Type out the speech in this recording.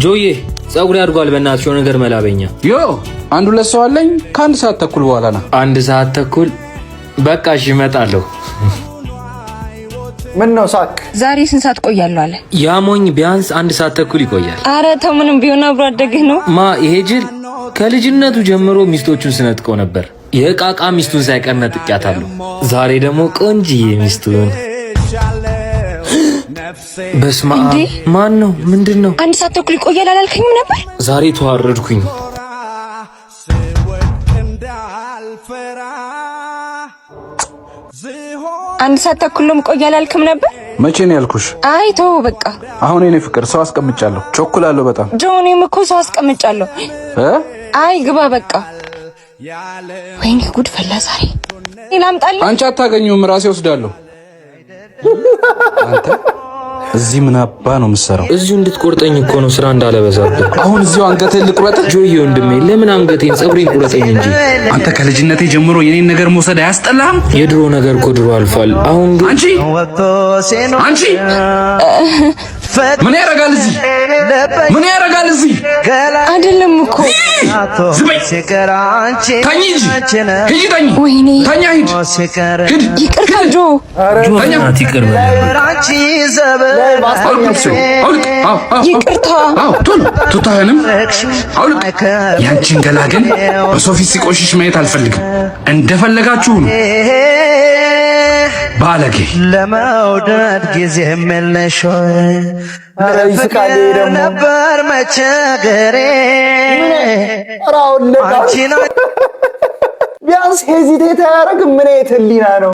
ጆዬ ጸጉሬ አድጓል። በእናትሽ የሆነ ነገር መላበኛ። ዮ አንዱ ለሰው አለኝ ከአንድ ሰዓት ተኩል በኋላ ነው። አንድ ሰዓት ተኩል በቃ እሺ እመጣለሁ። ምን ነው ሳቅ? ዛሬ ስንት ሰዓት ቆያለሁ አለ? ያሞኝ ቢያንስ አንድ ሰዓት ተኩል ይቆያል። አረ ተው ምንም ቢሆን አብሮ አደግህ ነው። ይሄ ጅል ከልጅነቱ ጀምሮ ሚስቶቹን ስነጥቀው ነበር። የቃቃ ሚስቱን ሳይቀር ነጥቂያታለሁ። ዛሬ ደግሞ ቆንጂዬ ሚስቱን። በስመ አብ ማን ነው? ምንድን ነው? አንድ ሰዓት ተኩል ይቆያል አላልከኝም ነበር? ዛሬ ተዋረድኩኝ። አንድ ሰዓት ተኩል ነው ቆያል አላልክም ነበር? መቼ ነው ያልኩሽ? አይ ተው በቃ። አሁን የኔ ፍቅር ሰው አስቀምጫለሁ። ቾኩላለሁ በጣም ጆኔም እኮ ሰው አስቀምጫለሁ። አይ ግባ በቃ። ወይኔ ጉድ ፈላ ዛሬ። ላምጣልህ? አንቺ አታገኙም፣ ራሴ ወስዳለሁ። አንተ እዚህ ምን አባ ነው የምትሰራው? እዚሁ እንድትቆርጠኝ እኮ ነው ስራ እንዳለበዛብህ። አሁን እዚሁ አንገቴን ልቁረጥ? ጆዬ ወንድሜ ለምን አንገቴን ጸጉሬን ቁረጠኝ እንጂ። አንተ ከልጅነቴ ጀምሮ የኔን ነገር መውሰድ አያስጠላህም? የድሮ ነገር እኮ ድሮ አልፏል። አሁን ግን አንቺ ምን ያረጋል እዚህ? ምን ያረጋል እዚህ? አይደለም እኮ ዝም ተኝ እንጂ ሂጂ ተኝ። ወይኔ ተኛ ሂድ። ይቅርታ ጆ ተኛ ይቅር በለኝ። ይቅርታ ቱታህንም አውልቅ። ያንቺን ገላ ግን በሰው ፊት ሲቆሽሽ ማየት አልፈልግም። እንደፈለጋችሁ ነው። ባለጌ ለመውደድ ጊዜ የለሽ ነበር መቸገሬ። ቢያንስ ሄዚቴት አያደርግም። ምን አይነት ህሊና ነው?